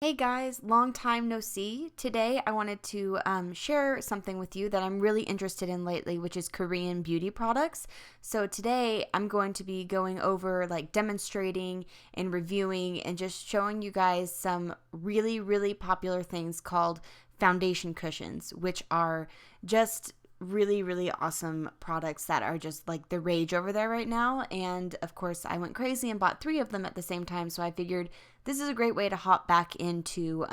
Hey guys, long time no see. Today I wanted to share something with you that I'm really interested in lately, which is Korean beauty products. So today I'm going to be going over demonstrating and reviewing and just showing you guys some really popular things called foundation cushions, which are just really awesome products that are just like the rage over there right now. And of course I went crazy and bought 3 of them at the same time, so I figured this is a great way to hop back into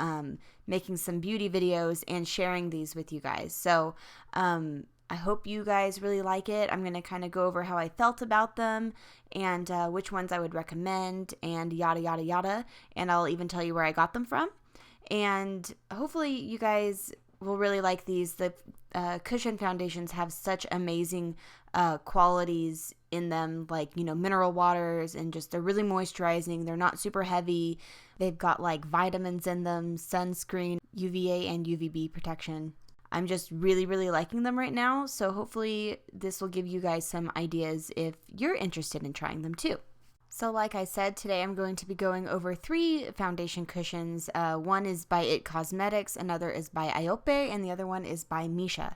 making some beauty videos and sharing these with you guys. So I hope you guys really like it. I'm going to kind of go over how I felt about them and which ones I would recommend and yada. And I'll even tell you where I got them from. And hopefully you guys will really like these. The cushion foundations have such amazing qualities in them, like, mineral waters, and just they're really moisturizing. They're not super heavy. They've got like vitamins in them, sunscreen, UVA and UVB protection. I'm just really liking them right now, so hopefully this will give you guys some ideas if you're interested in trying them too. So like I said, today I'm going to be going over 3 foundation cushions. One is by It Cosmetics, another is by Iope, and the other one is by Mesha.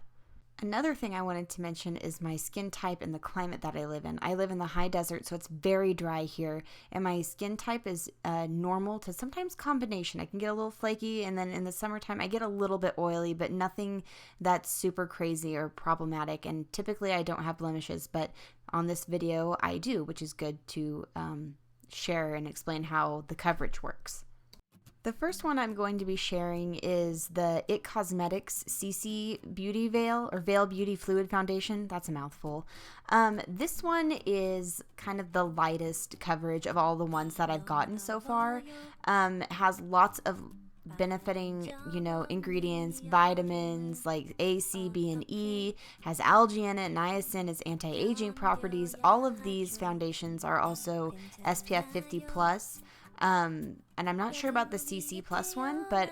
Another thing I wanted to mention is my skin type and the climate that I live in. I live in the high desert, so it's very dry here, and my skin type is normal to sometimes combination. I can get a little flaky, and then in the summertime I get a little bit oily, but nothing that's super crazy or problematic, and typically I don't have blemishes, but on this video I do, which is good to share and explain how the coverage works. The first one I'm going to be sharing is the It Cosmetics CC Beauty Veil, or Veil Beauty Fluid Foundation. That's a mouthful. This one is kind of the lightest coverage of all the ones that I've gotten so far. It has lots of benefiting, ingredients, vitamins like A, C, B, and E, has algae in it, niacin, is anti-aging properties. All of these foundations are also SPF 50 plus. And I'm not sure about the CC plus one, but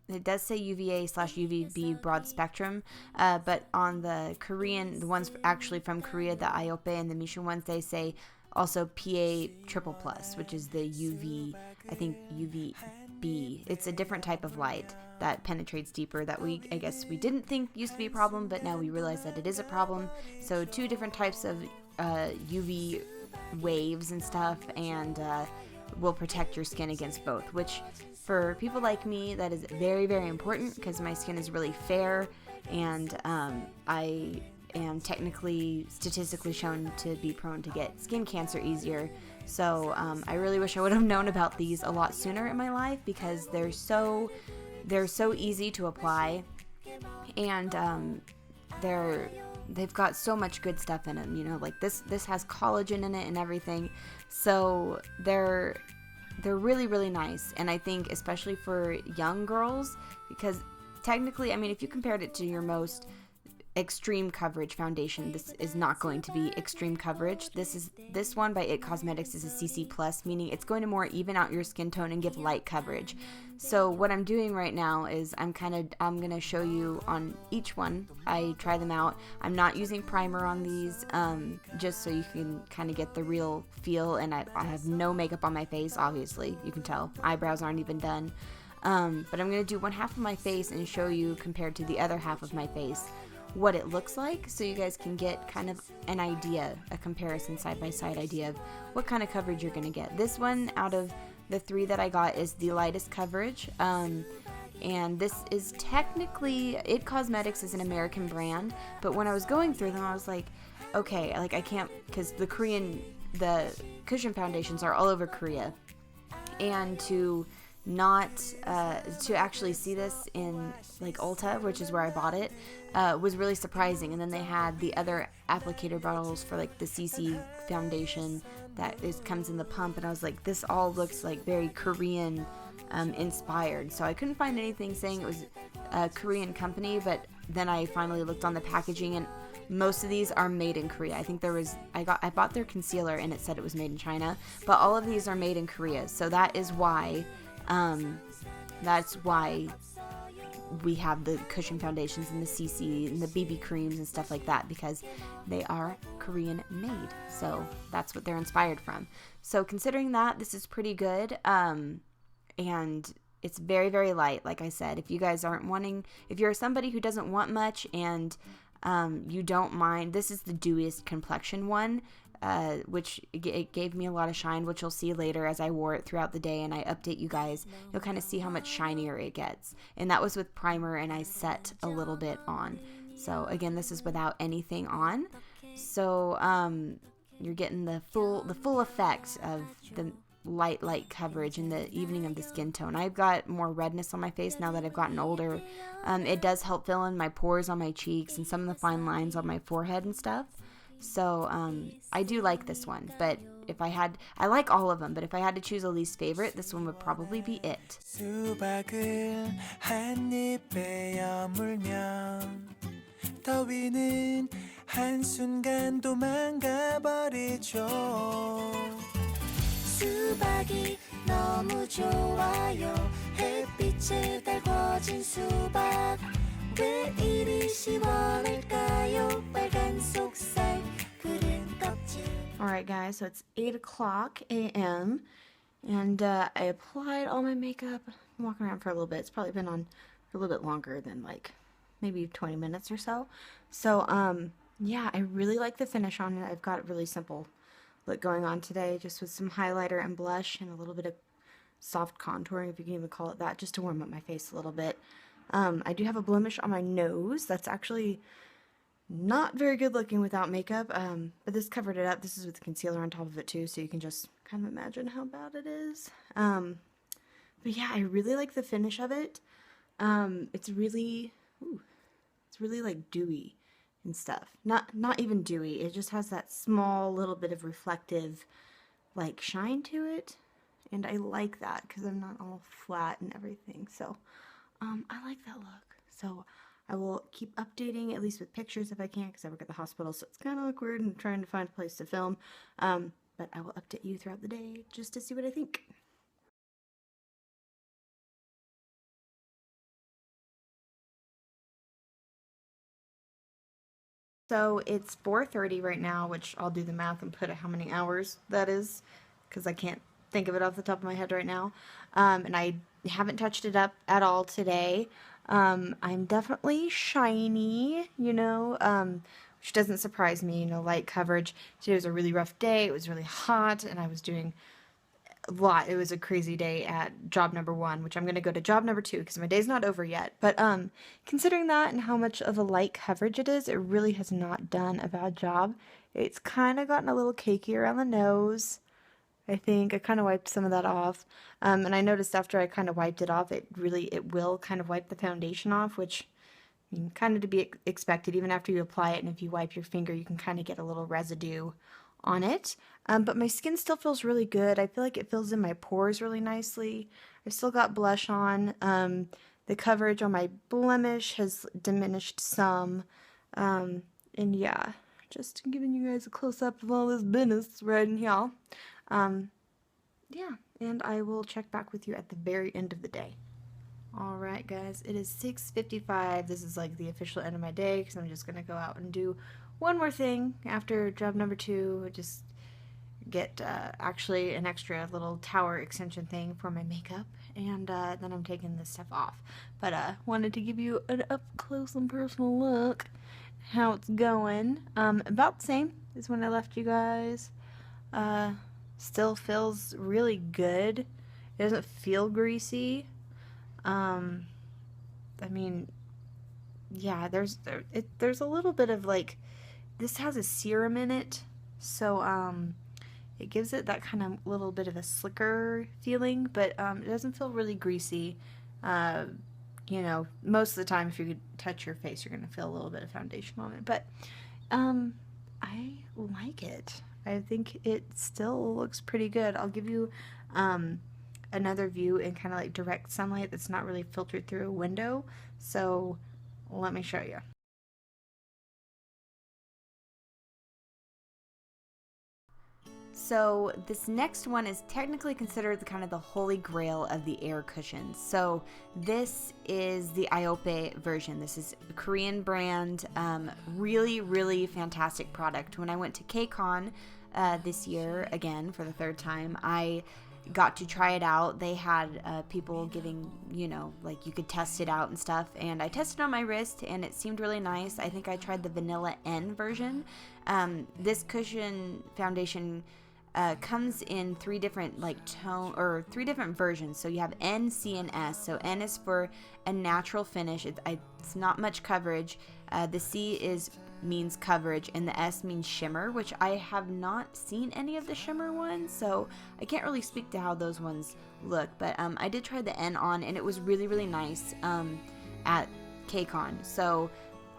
it does say UVA/UVB broad spectrum. But on the Korean, the ones actually from Korea, the Iope and the Mesha ones, they say also PA triple plus, which is the I think UVB. It's a different type of light that penetrates deeper that I guess we didn't think used to be a problem, but now we realize that it is a problem. So 2 different types of UV waves and stuff, and will protect your skin against both, which for people like me that is very important because my skin is really fair, and I am technically statistically shown to be prone to get skin cancer easier. So I really wish I would have known about these a lot sooner in my life, because they're so easy to apply, and they've got so much good stuff in them, like this has collagen in it and everything. So they're really nice, and I think especially for young girls, because technically, I mean, if you compared it to your most extreme coverage foundation, this is not going to be extreme coverage. This one by It Cosmetics is a CC plus, meaning it's going to more even out your skin tone and give light coverage. So what I'm doing right now is I'm going to show you on each one. I try them out. I'm not using primer on these, just so you can kind of get the real feel, and I have no makeup on my face, obviously. You can tell. Eyebrows aren't even done. But I'm going to do one half of my face and show you compared to the other half of my face what it looks like, so you guys can get kind of an idea, a comparison side-by-side idea of what kind of coverage you're going to get. This one out of the 3 that I got is the lightest coverage, and this is technically, It Cosmetics is an American brand, but when I was going through them I was like, okay, like I can't, because the cushion foundations are all over Korea, and to actually see this in like Ulta, which is where I bought it, was really surprising. And then they had the other applicator bottles for like the CC foundation that comes in the pump, and I was like, this all looks like very Korean inspired. So I couldn't find anything saying it was a Korean company, but then I finally looked on the packaging, and most of these are made in Korea. I think I bought their concealer and it said it was made in China, but all of these are made in Korea. So that's why we have the cushion foundations and the CC and the BB creams and stuff like that, because they are Korean made. So that's what they're inspired from. So considering that, this is pretty good. And It's very, very light, like I said. If you guys aren't wanting, if you're somebody who doesn't want much and you don't mind, this is the dewiest complexion one, which it gave me a lot of shine, which you'll see later as I wore it throughout the day and I update you guys. You'll kind of see how much shinier it gets. And that was with primer, and I set a little bit on. So again, this is without anything on. So you're getting the full effect of the light coverage in the evening of the skin tone. I've got more redness on my face now that I've gotten older. It does help fill in my pores on my cheeks and some of the fine lines on my forehead and stuff. So I do like this one, but if I like all of them, but if I had to choose a least favorite, this one would probably be it. 수박을 한 입에 여물면 더위는 한순간 도망가 버리죠. 수박이 너무 좋아요. 햇빛에 달궈진 수박 왜 이리 시원할까요? 빨간 속살 푸른 껍질. Alright guys, so it's 8 o'clock a.m. and I applied all my makeup. I'm walking around for a little bit. It's probably been on for a little bit longer than like maybe 20 minutes or so. So yeah, I really like the finish on it. I've got a really simple look going on today, just with some highlighter and blush and a little bit of soft contouring, if you can even call it that, just to warm up my face a little bit. I do have a blemish on my nose. That's actually not very good looking without makeup, but this covered it up. This is with concealer on top of it too, so you can just kind of imagine how bad it is. But yeah, I really like the finish of it. It's really like dewy and stuff. Not even dewy. It just has that small little bit of reflective like shine to it, and I like that because I'm not all flat and everything. So I like that look. So I will keep updating, at least with pictures if I can, because I work at the hospital, so it's kind of awkward and trying to find a place to film. But I will update you throughout the day just to see what I think. So it's 4:30 right now, which I'll do the math and put how many hours that is, because I can't think of it off the top of my head right now. And I haven't touched it up at all today. I'm definitely shiny, you know, which doesn't surprise me, you know, light coverage. Today was a really rough day. It was really hot, and I was doing a lot. It was a crazy day at job number 1, which I'm going to go to job number 2 because my day's not over yet. But considering that and how much of a light coverage it is, it really has not done a bad job. It's kind of gotten a little cakey around the nose. I think I kind of wiped some of that off. And I noticed after I kind of wiped it off, it will kind of wipe the foundation off, which I mean, kind of to be expected. Even after you apply it, and if you wipe your finger, you can kind of get a little residue on it. But my skin still feels really good. I feel like it fills in my pores really nicely. I've still got blush on. The coverage on my blemish has diminished some. And yeah, just giving you guys a close-up of all this business right in here. Yeah, and I will check back with you at the very end of the day. Alright guys, it is 6:55. This is like the official end of my day because I'm just going to go out and do one more thing after job number 2. Just get actually an extra little tower extension thing for my makeup, and then I'm taking this stuff off. But wanted to give you an up close and personal look how it's going. About the same as when I left you guys. Still feels really good. It doesn't feel greasy. I mean, yeah, there's a little bit of like, this has a serum in it, so it gives it that kind of little bit of a slicker feeling, but it doesn't feel really greasy. You know, most of the time if you could touch your face, you're gonna feel a little bit of foundation on it, but I like it. I think it still looks pretty good. I'll give you another view in kind of like direct sunlight that's not really filtered through a window. So let me show you. So this next one is technically considered kind of the holy grail of the air cushions. So this is the Iope version. This is a Korean brand, really, really fantastic product. When I went to KCON this year, again, for the 3rd time, I got to try it out. They had people giving, you know, like you could test it out and stuff. And I tested on my wrist and it seemed really nice. I think I tried the Vanilla N version. This cushion foundation comes in three different three different versions. So you have N, C, and S. So N is for a natural finish. It's not much coverage. The C means coverage, and the S means shimmer, which I have not seen any of the shimmer ones, so I can't really speak to how those ones look. But I did try the N on, and it was really, really nice at KCON. So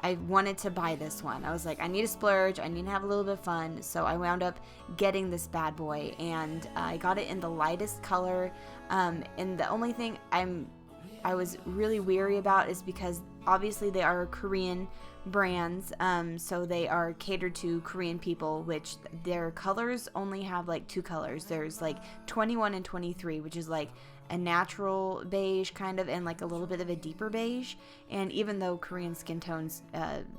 I wanted to buy this one. I was like, I need to splurge. I need to have a little bit of fun. So I wound up getting this bad boy, and I got it in the lightest color. And the only thing I was really weary about is because obviously they are Korean brands, so they are catered to Korean people, which their colors only have like two colors. There's like 21 and 23, which is like a natural beige kind of, and like a little bit of a deeper beige. And even though Korean skin tones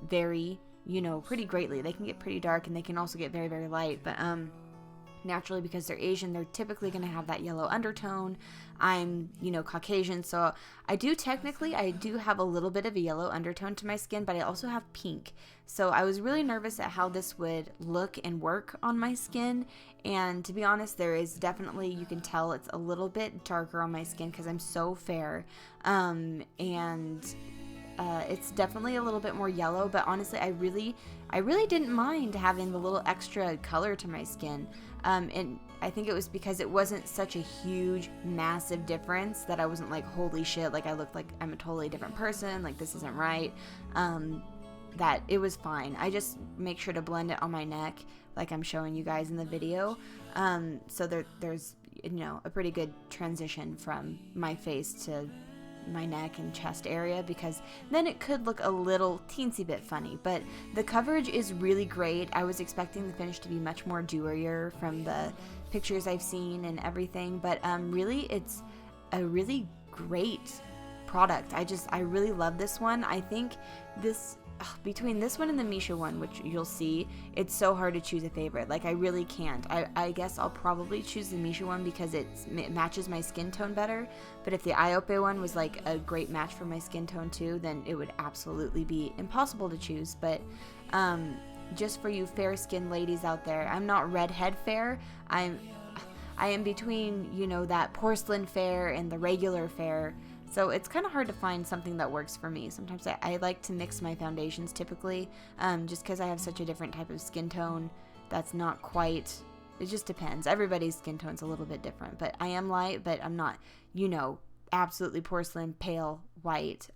vary, you know, pretty greatly, they can get pretty dark and they can also get very, very light, but naturally, because they're Asian, they're typically going to have that yellow undertone. I'm, you know, Caucasian, so I do have a little bit of a yellow undertone to my skin, but I also have pink. So I was really nervous at how this would look and work on my skin. And to be honest, there is definitely, you can tell it's a little bit darker on my skin because I'm so fair. It's definitely a little bit more yellow, but honestly, I really didn't mind having the little extra color to my skin. And I think it was because it wasn't such a huge, massive difference that I wasn't like, holy shit, like I look like I'm a totally different person, like this isn't right. That it was fine. I just make sure to blend it on my neck like I'm showing you guys in the video. So there's, you know, a pretty good transition from my face to my neck and chest area, because then it could look a little teensy bit funny, but the coverage is really great. I was expecting the finish to be much more dewier from the pictures I've seen and everything, but really it's a really great product. I really love this one. I think between this one and the Mesha one, which you'll see, it's so hard to choose a favorite. Like, I really can't. I guess I'll probably choose the Mesha one because it matches my skin tone better. But if the Iope one was like a great match for my skin tone too, then it would absolutely be impossible to choose. But just for you fair skinned ladies out there, I'm not redhead fair. I am between, you know, that porcelain fair and the regular fair. So it's kind of hard to find something that works for me. Sometimes I like to mix my foundations typically, just because I have such a different type of skin tone that's not quite, it just depends. Everybody's skin tone's a little bit different, but I am light, but I'm not, you know, absolutely porcelain, pale, white.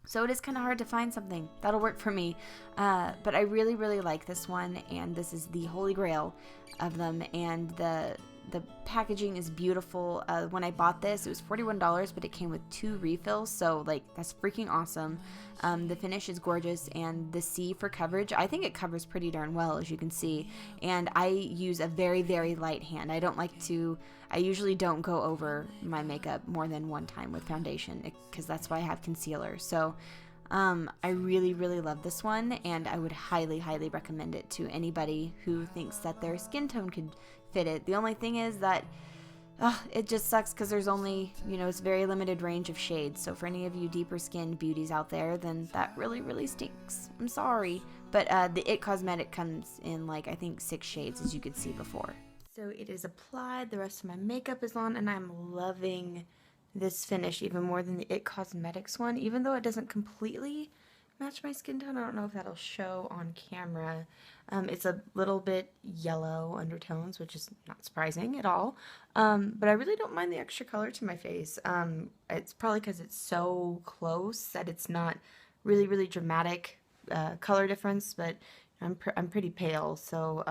So it is kind of hard to find something that'll work for me. But I really, really like this one, and this is the holy grail of them, and the packaging is beautiful. When I bought this, it was $41, but it came with 2 refills, so like that's freaking awesome. The finish is gorgeous, and the C for coverage, I think it covers pretty darn well, as you can see. And I use a very, very light hand. I usually don't go over my makeup more than one time with foundation, because that's why I have concealer. So I really, really love this one, and I would highly, highly recommend it to anybody who thinks that their skin tone could fit it. The only thing is that it just sucks because there's only, you know, it's a very limited range of shades. So for any of you deeper skinned beauties out there, then that really, really stinks. I'm sorry. But the IT Cosmetic comes in like, I think 6 shades, as you could see before. So it is applied, the rest of my makeup is on, and I'm loving this finish even more than the IT Cosmetics one, even though it doesn't completely match my skin tone. I don't know if that'll show on camera. It's a little bit yellow undertones, which is not surprising at all. But I really don't mind the extra color to my face. It's probably because it's so close that it's not really, really dramatic color difference, but I'm pretty pale, so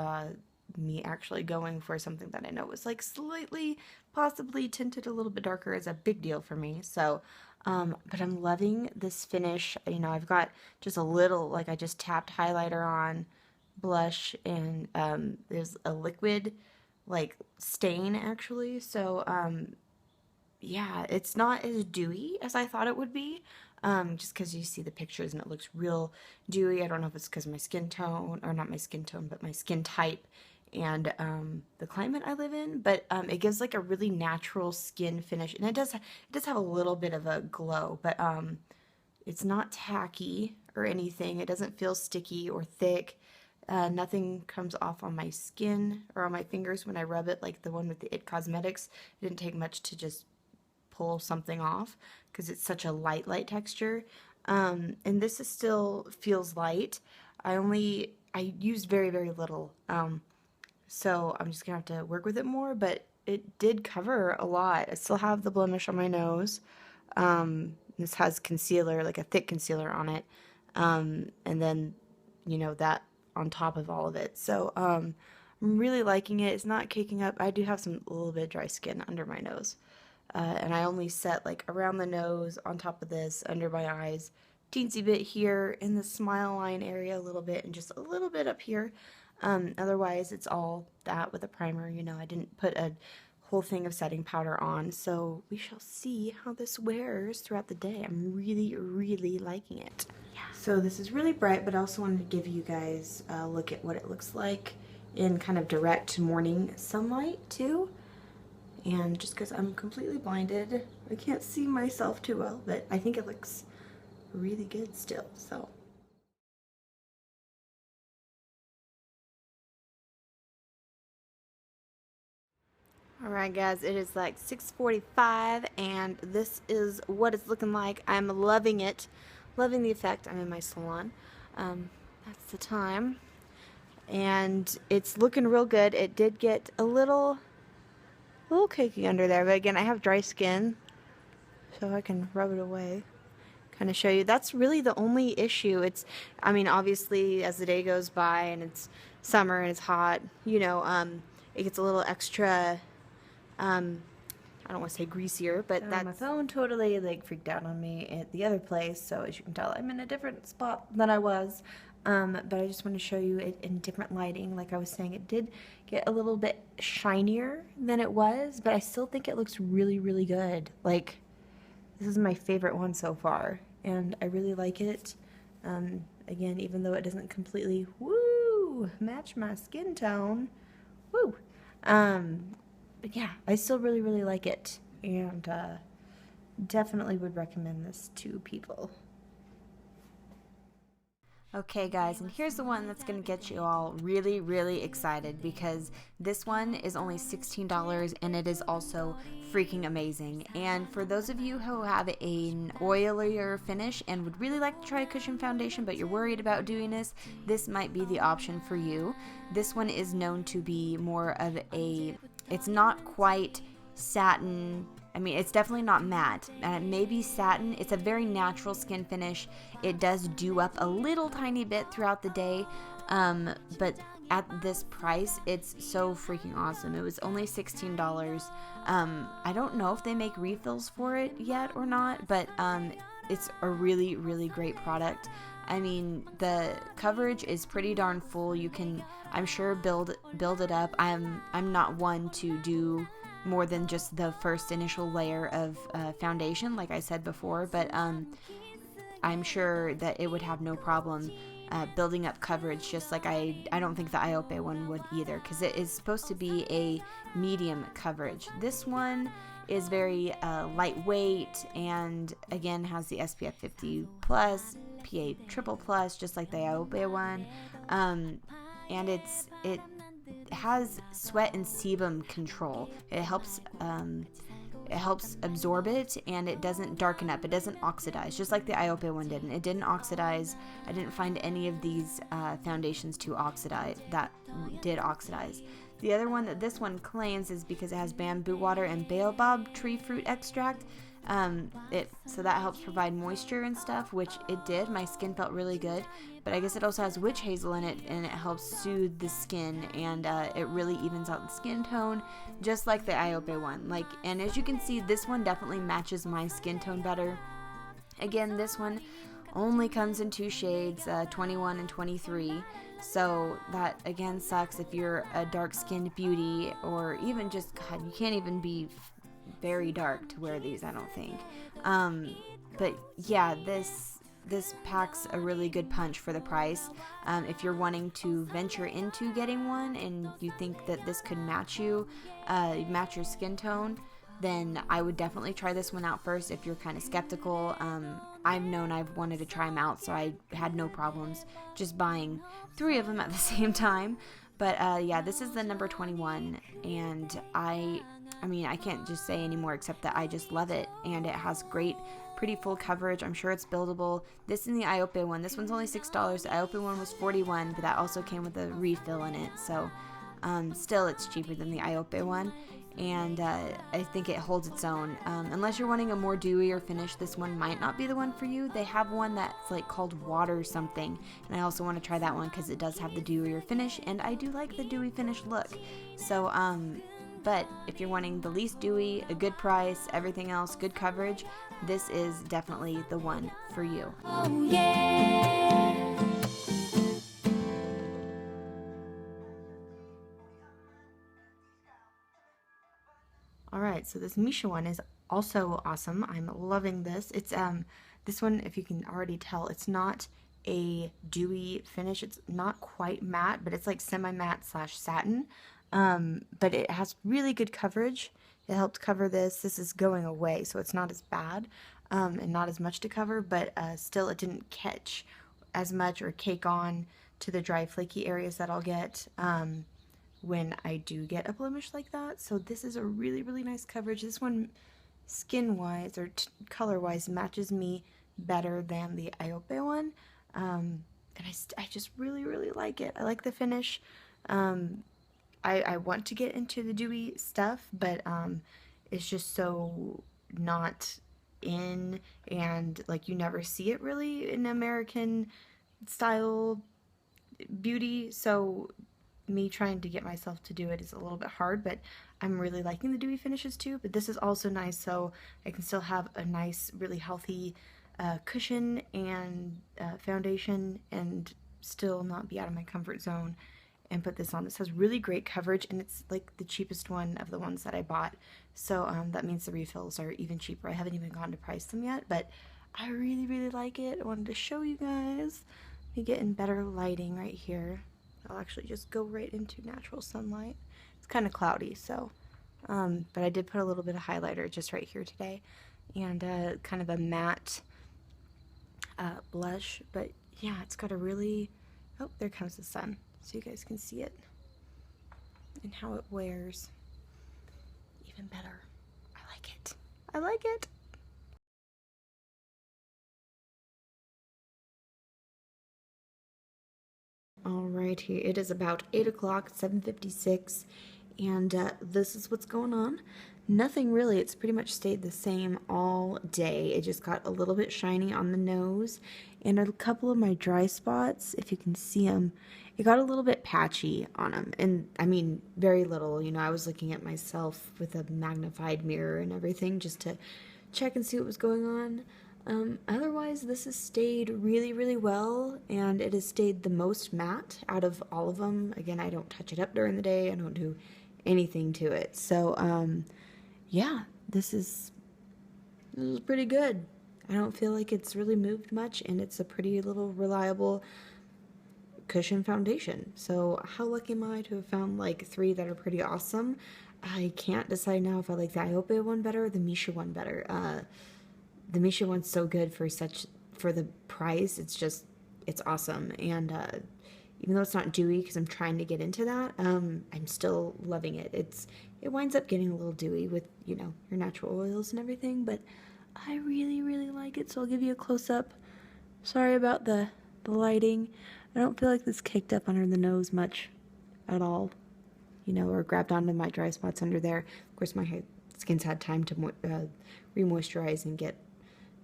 me actually going for something that I know was like slightly, possibly tinted a little bit darker is a big deal for me. So but I'm loving this finish. You know, I've got just a little, like I just tapped highlighter on, blush, and there's a liquid like stain actually. So yeah, it's not as dewy as I thought it would be, just because you see the pictures and it looks real dewy. I don't know if it's because my skin tone, or not my skin tone, but my skin type. and the climate I live in, but it gives like a really natural skin finish, and it does have a little bit of a glow, but it's not tacky or anything. It doesn't feel sticky or thick. Nothing comes off on my skin or on my fingers when I rub it, like the one with the It Cosmetics. It didn't take much to just pull something off because it's such a light texture. And this is still feels light. I used very little, so I'm just gonna have to work with it more, but it did cover a lot. I still have the blemish on my nose. This has concealer, like a thick concealer on it, and then, you know, that on top of all of it. So I'm really liking it. It's not caking up. I do have a little bit of dry skin under my nose, and I only set like around the nose, on top of this, under my eyes, teensy bit here in the smile line area a little bit, and just a little bit up here. Otherwise it's all that with a primer. You know, I didn't put a whole thing of setting powder on, so we shall see how this wears throughout the day. I'm really liking it. Yeah. So this is really bright, but I also wanted to give you guys a look at what it looks like in kind of direct morning sunlight too. And just because I'm completely blinded, I can't see myself too well, but I think it looks really good still. So alright guys, it is like 6:45 and this is what it's looking like. I'm loving it. Loving the effect. I'm in my salon. That's the time. And it's looking real good. It did get a little cakey under there, but again, I have dry skin, so I can rub it away. Kind of show you. That's really the only issue. I mean, obviously, as the day goes by and it's summer and it's hot, you know, it gets a little extra, I don't want to say greasier, but that my phone totally like freaked out on me at the other place. So as you can tell, I'm in a different spot than I was. But I just want to show you it in different lighting. Like I was saying, it did get a little bit shinier than it was, but I still think it looks really good. Like, this is my favorite one so far, and I really like it. Again, even though it doesn't completely, match my skin tone, but yeah, I still really like it, and definitely would recommend this to people. Okay guys, and here's the one that's going to get you all really excited, because this one is only $16 and it is also freaking amazing. And for those of you who have an oilier finish and would really like to try a cushion foundation but you're worried about doing this might be the option for you. This one is known to be more of it's not quite satin. I mean, it's definitely not matte, and it may be satin. It's a very natural skin finish. It does dew up a little tiny bit throughout the day, but at this price, it's so freaking awesome. It was only $16. I don't know if they make refills for it yet or not, but it's a really great product. I mean, the coverage is pretty darn full. You can, I'm sure, build it up. I'm not one to do more than just the first initial layer of foundation, like I said before, but I'm sure that it would have no problem building up coverage, just like I don't think the Iope one would either, because it is supposed to be a medium coverage. This one is very lightweight, and again has the SPF 50 plus, PA triple plus, just like the Iope one, and it has sweat and sebum control. It helps absorb it, and it doesn't darken up. It doesn't oxidize, just like the Iope one didn't. It didn't oxidize. I didn't find any of these foundations to oxidize that did oxidize. The other one that this one claims is because it has bamboo water and baobab tree fruit extract. So that helps provide moisture and stuff, which it did. My skin felt really good, but I guess it also has witch hazel in it, and it helps soothe the skin, and it really evens out the skin tone, just like the Iope one. Like, and as you can see, this one definitely matches my skin tone better. Again, this one only comes in 2 shades, 21 and 23. So that again sucks if you're a dark-skinned beauty, or even just, God, you can't even be very dark to wear these, I don't think. But yeah, this this packs a really good punch for the price. If you're wanting to venture into getting one and you think that this could match you, match your skin tone, then I would definitely try this one out first if you're kind of skeptical. I've wanted to try them out, so I had no problems just buying 3 of them at the same time. But yeah, this is the number 21, and I mean, I can't just say anymore except that I just love it, and it has great, pretty full coverage. I'm sure it's buildable. This and the Iope one. This one's only $6. The Iope one was $41, but that also came with a refill in it, so still it's cheaper than the Iope one. And I think it holds its own. Unless you're wanting a more dewier finish, this one might not be the one for you. They have one that's like called water something, and I also want to try that one because it does have the dewier finish, and I do like the dewy finish look. So, but if you're wanting the least dewy, a good price, everything else, good coverage, this is definitely the one for you. Oh, yeah. Alright, so this Mesha one is also awesome. I'm loving this. It's this one, if you can already tell, it's not a dewy finish. It's not quite matte, but it's like semi-matte / satin. But it has really good coverage. It helped cover this. This is going away, so it's not as bad and not as much to cover, but still it didn't catch as much or cake on to the dry flaky areas that I'll get when I do get a blemish like that. So this is a really, really nice coverage. This one, skin-wise or color-wise, matches me better than the Iope one. And I just really, really like it. I like the finish. I want to get into the dewy stuff, but it's just so not in, and like you never see it really in American style beauty, so me trying to get myself to do it is a little bit hard, but I'm really liking the dewy finishes too. But this is also nice, so I can still have a nice, really healthy cushion and foundation and still not be out of my comfort zone and put this on. This has really great coverage, and it's like the cheapest one of the ones that I bought, so that means the refills are even cheaper. I haven't even gone to price them yet, but I really, really like it. I wanted to show you guys. Let me get in better lighting right here. I'll actually just go right into natural sunlight. It's kind of cloudy, so, but I did put a little bit of highlighter just right here today, and kind of a matte blush, but yeah, it's got a really, oh, there comes the sun, so you guys can see it, and how it wears. Even better. I like it. I like it. Alright, here it is about 8 o'clock, 7:56, and this is what's going on. Nothing really, it's pretty much stayed the same all day. It just got a little bit shiny on the nose, and a couple of my dry spots, if you can see them, it got a little bit patchy on them, and I mean, very little. You know, I was looking at myself with a magnified mirror and everything just to check and see what was going on. Otherwise, this has stayed really, really well, and it has stayed the most matte out of all of them. Again, I don't touch it up during the day. I don't do anything to it. So, yeah, this is pretty good. I don't feel like it's really moved much, and it's a pretty little reliable cushion foundation. So how lucky am I to have found like 3 that are pretty awesome? I can't decide now if I like the Iope one better or the Mesha one better. The Mesha one's so good for the price. It's awesome, and even though it's not dewy because I'm trying to get into that, I'm still loving it. It winds up getting a little dewy with, you know, your natural oils and everything, but I really, really like it. So I'll give you a close-up. Sorry about the lighting. I don't feel like this caked up under the nose much at all, you know, or grabbed onto my dry spots under there. Of course, my skin's had time to re-moisturize and get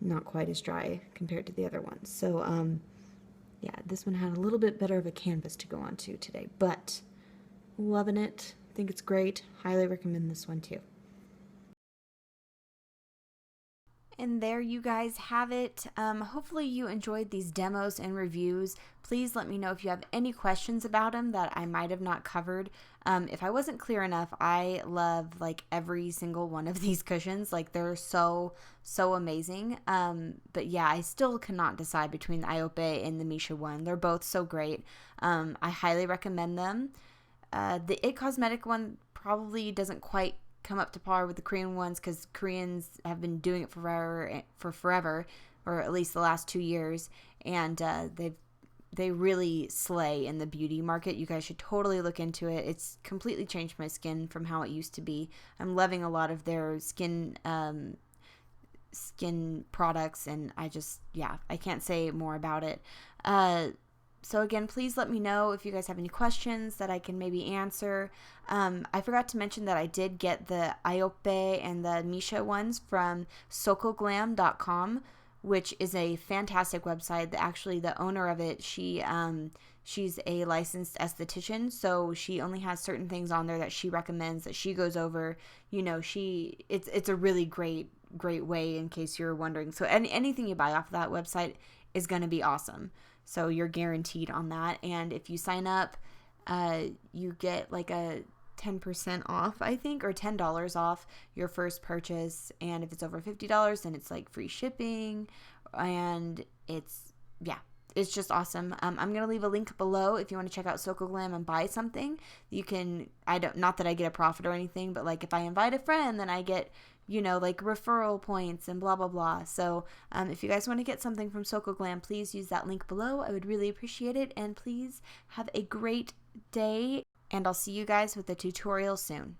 not quite as dry compared to the other ones. So, yeah, this one had a little bit better of a canvas to go on to today, but loving it. I think it's great. Highly recommend this one too. And there you guys have it. Hopefully you enjoyed these demos and reviews. Please let me know if you have any questions about them that I might have not covered. If I wasn't clear enough, I love like every single one of these cushions. Like they're so amazing. But yeah, I still cannot decide between the Iope and the Mesha one. They're both so great. I highly recommend them. The It Cosmetic one probably doesn't quite come up to par with the Korean ones because Koreans have been doing it for forever, or at least the last 2 years, and they really slay in the beauty market. You guys should totally look into it. It's completely changed my skin from how it used to be. I'm loving a lot of their skin products, and I can't say more about it. So again, please let me know if you guys have any questions that I can maybe answer. I forgot to mention that I did get the Iope and the Mesha ones from sokoglam.com, which is a fantastic website. Actually, the owner of it, she's a licensed esthetician, so she only has certain things on there that she recommends, that she goes over. It's a really great way, in case you're wondering. So anything you buy off of that website is going to be awesome. So you're guaranteed on that. And if you sign up, you get like a 10% off, I think, or $10 off your first purchase. And if it's over $50, then it's like free shipping. And it's just awesome. I'm going to leave a link below if you want to check out Sokoglam and buy something. You can, not that I get a profit or anything, but like if I invite a friend, then I get, like referral points and blah, blah, blah. So if you guys want to get something from Sokoglam, please use that link below. I would really appreciate it. And please have a great day. And I'll see you guys with a tutorial soon.